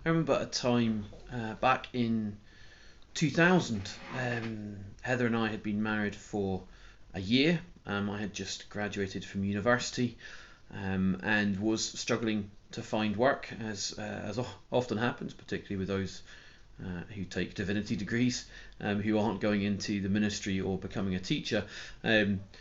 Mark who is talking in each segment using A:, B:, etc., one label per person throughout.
A: I remember a time back in 2000, Heather and I had been married for a year. I had just graduated from university and was struggling to find work, as often happens, particularly with those who take divinity degrees, who aren't going into the ministry or becoming a teacher,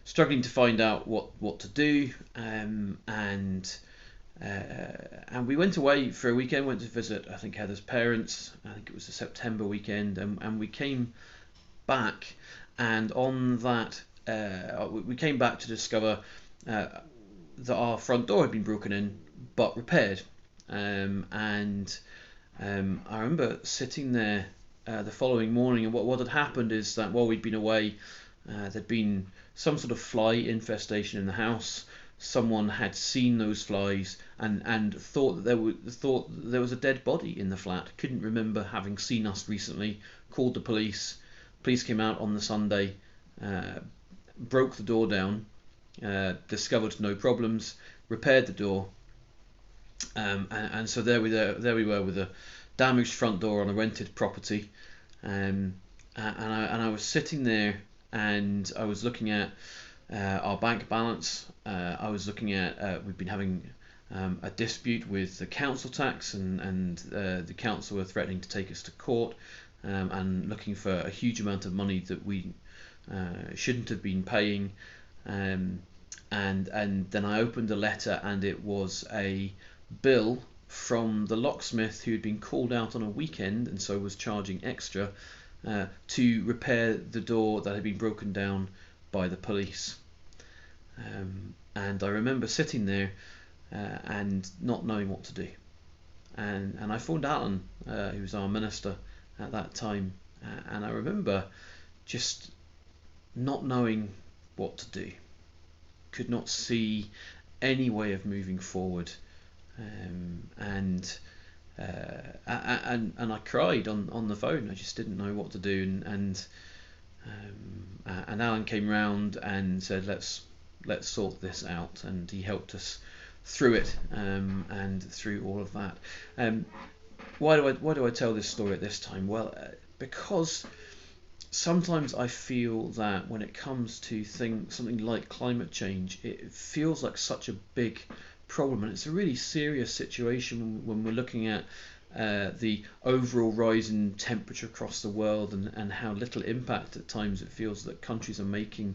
A: struggling to find out what to do, and we went away for a weekend, went to visit, I think, Heather's parents. I think it was a September weekend, and we came back, and on that, we came back to discover that our front door had been broken in, but repaired. And I remember sitting there the following morning, and what had happened is that while we'd been away, there'd been some sort of fly infestation in the house. Someone had seen those flies and thought that there was a dead body in the flat. Couldn't remember having seen us recently. Called the police. Police came out on the Sunday, broke the door down, discovered no problems, repaired the door, and so there we were with a damaged front door on a rented property, and I was sitting there and I was looking at our bank balance. I was looking at we've been having a dispute with the council tax, and the council were threatening to take us to court, and looking for a huge amount of money that we shouldn't have been paying. And then I opened a letter, and it was a bill from the locksmith who had been called out on a weekend and so was charging extra to repair the door that had been broken down by the police. And I remember sitting there and not knowing what to do. And I phoned Alan, who was our minister at that time, and I remember just not knowing what to do. Could not see any way of moving forward, and I cried on the phone. I just didn't know what to do, and Alan came round and said, let's sort this out, and he helped us through it, and through all of that. Why do I tell this story at this time? Well, because sometimes I feel that when it comes to something like climate change, it feels like such a big problem, and it's a really serious situation when we're looking at the overall rise in temperature across the world, and how little impact at times it feels that countries are making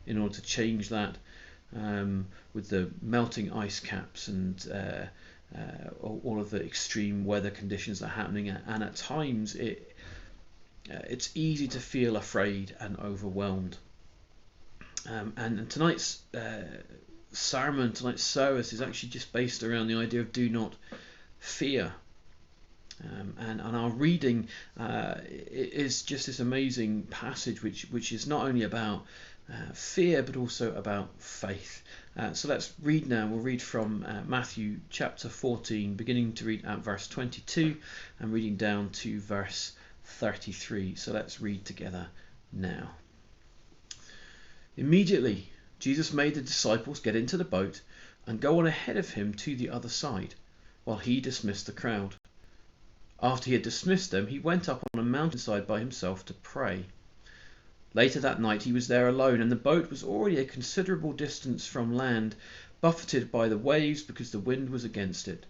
A: in order to change that, with the melting ice caps and all of the extreme weather conditions that are happening, and at times it's easy to feel afraid and overwhelmed. And tonight's sermon, tonight's service, is actually just based around the idea of do not fear. And our reading is just this amazing passage which is not only about fear but also about faith. So let's read now. We'll read from Matthew chapter 14, beginning to read at verse 22 and reading down to verse 33. So let's read together now. Immediately Jesus made the disciples get into the boat and go on ahead of him to the other side, while he dismissed the crowd. After he had dismissed them, he went up on a mountainside by himself to pray. Later that night he was there alone, and the boat was already a considerable distance from land, buffeted by the waves because the wind was against it.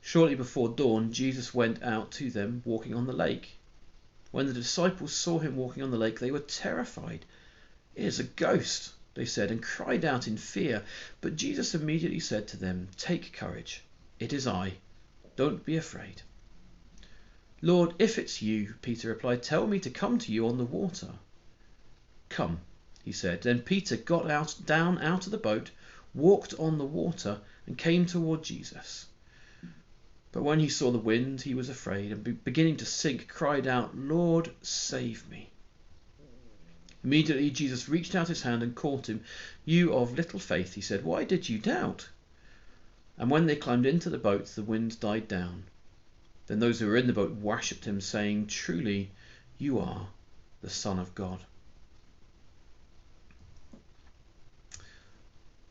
A: Shortly before dawn, Jesus went out to them walking on the lake. When the disciples saw him walking on the lake, they were terrified. "It is a ghost," they said, and cried out in fear. But Jesus immediately said to them, "Take courage. It is I. Don't be afraid." "Lord, if it's you," Peter replied, "tell me to come to you on the water." "Come," he said. Then Peter got down out of the boat, walked on the water, and came toward Jesus. But when he saw the wind, he was afraid, and beginning to sink, cried out, "Lord, save me." Immediately Jesus reached out his hand and caught him. "You of little faith," he said, "why did you doubt?" And when they climbed into the boat, the wind died down. Then those who were in the boat worshipped him, saying, "Truly, you are the Son of God."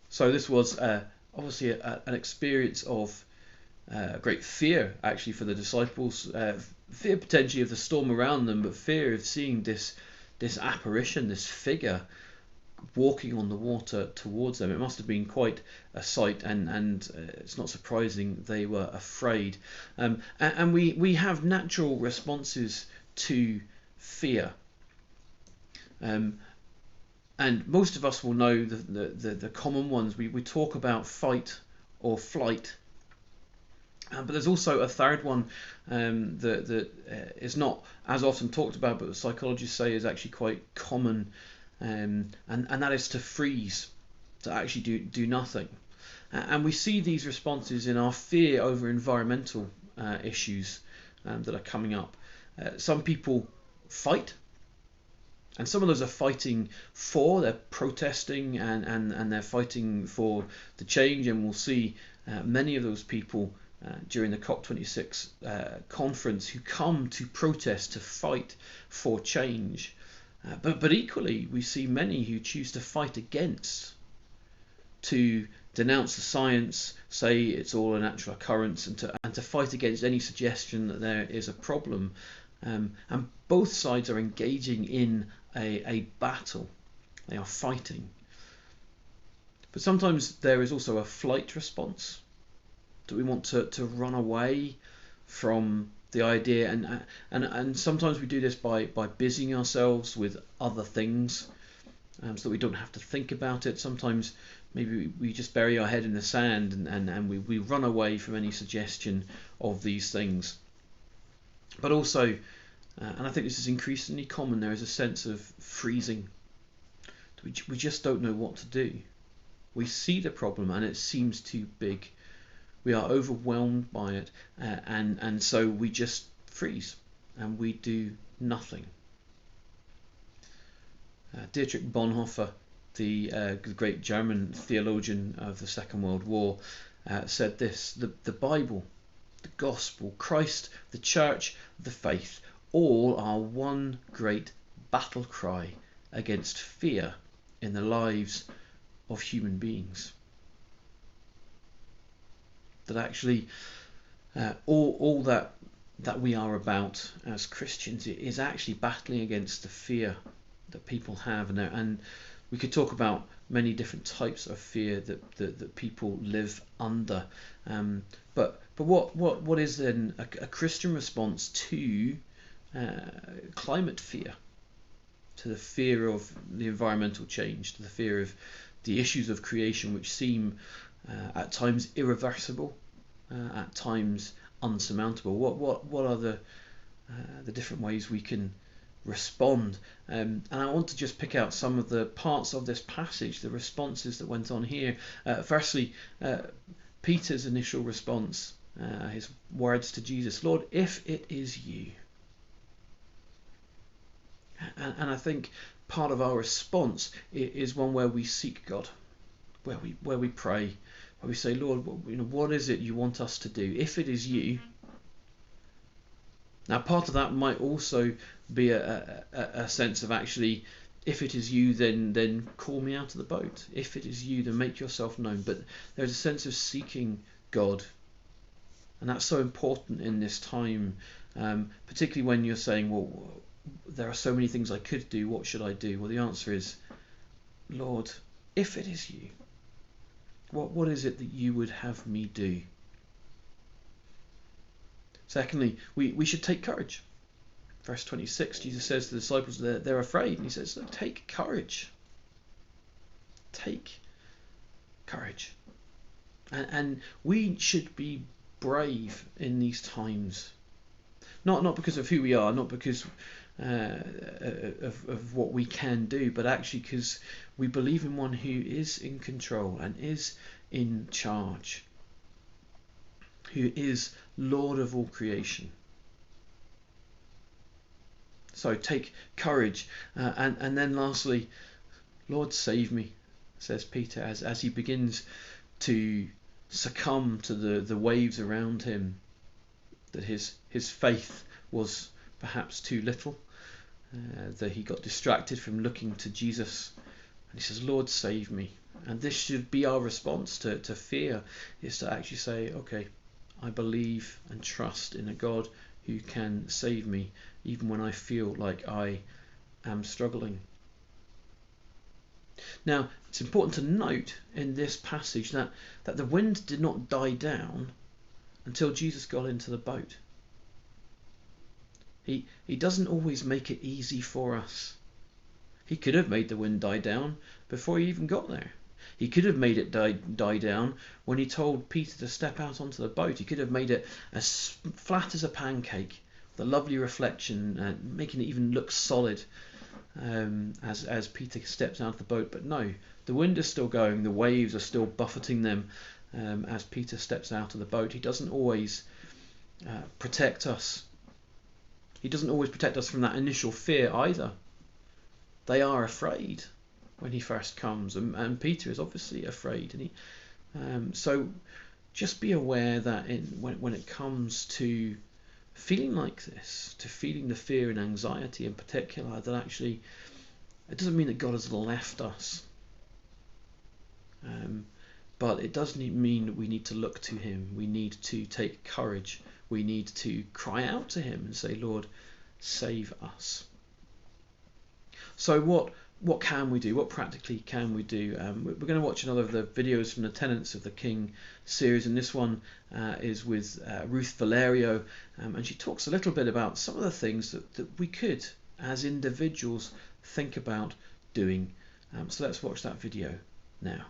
A: So this was obviously an experience of great fear actually for the disciples, fear potentially of the storm around them, but fear of seeing this apparition, this figure walking on the water towards them. It must have been quite a sight, and it's not surprising they were afraid. And we have natural responses to fear. And most of us will know the common ones. We talk about fight or flight. But there's also a third one that is not as often talked about, but psychologists say is actually quite common, and that is to freeze, to actually do nothing. And we see these responses in our fear over environmental issues that are coming up. Some people fight, and some of those are fighting they're protesting, and they're fighting for the change, and we'll see many of those people during the COP26 conference who come to protest, to fight for change. But equally, we see many who choose to fight against, to denounce the science, say it's all a natural occurrence, and to fight against any suggestion that there is a problem. And both sides are engaging in a battle. They are fighting. But sometimes there is also a flight response. Do we want to run away from the idea? And sometimes we do this by busying ourselves with other things, so that we don't have to think about it. Sometimes maybe we just bury our head in the sand, and we run away from any suggestion of these things. But also, and I think this is increasingly common, there is a sense of freezing. We just don't know what to do. We see the problem and it seems too big. We are overwhelmed by it, and so we just freeze and we do nothing. Dietrich Bonhoeffer, the great German theologian of the Second World War, said this: the Bible, the Gospel, Christ, the Church, the faith, all are one great battle cry against fear in the lives of human beings. That actually all that we are about as Christians is actually battling against the fear that people have, and we could talk about many different types of fear that people live under. But what is then a Christian response to climate fear, to the fear of the environmental change, to the fear of the issues of creation, which seem at times irreversible, at times unsurmountable? What are the different ways we can respond? And I want to just pick out some of the parts of this passage, the responses that went on here. Firstly, Peter's initial response, his words to Jesus: Lord, if it is you. And I think part of our response is one where we seek God, where we pray, where we say, Lord, what is it you want us to do? If it is you. Now, part of that might also be a sense of actually, if it is you, then call me out of the boat. If it is you, then make yourself known. But there's a sense of seeking God, and that's so important in this time, particularly when you're saying, well, there are so many things I could do, what should I do? Well, the answer is, Lord, if it is you, what is it that you would have me do? Secondly, we should take courage. Verse 26, Jesus says to the disciples they're afraid, and he says, look, take courage. Take courage. And we should be brave in these times. Not because of who we are, not because of what we can do, but actually because we believe in one who is in control and is in charge, who is Lord of all creation. So take courage. And then lastly, Lord, save me, says Peter, as he begins to succumb to the waves around him, that his faith was perhaps too little, that he got distracted from looking to Jesus, and he says, Lord, save me. And this should be our response to fear, is to actually say, okay, I believe and trust in a God who can save me even when I feel like I am struggling. Now, it's important to note in this passage that the wind did not die down until Jesus got into the boat. He doesn't always make it easy for us. He could have made the wind die down before he even got there. He could have made it die down when he told Peter to step out onto the boat. He could have made it as flat as a pancake, with a lovely reflection, making it even look solid as Peter steps out of the boat. But no, the wind is still going, the waves are still buffeting them as Peter steps out of the boat. He doesn't always protect us. He doesn't always protect us from that initial fear either. They are afraid when he first comes, and Peter is obviously afraid. And so just be aware that when it comes to feeling like this, to feeling the fear and anxiety in particular, that actually it doesn't mean that God has left us. But it does mean that we need to look to him. We need to take courage. We need to cry out to him and say, Lord, save us. So what can we do? What practically can we do? We're going to watch another of the videos from the Tenets of the King series, and this one is with Ruth Valerio, and she talks a little bit about some of the things that we could, as individuals, think about doing. So let's watch that video now.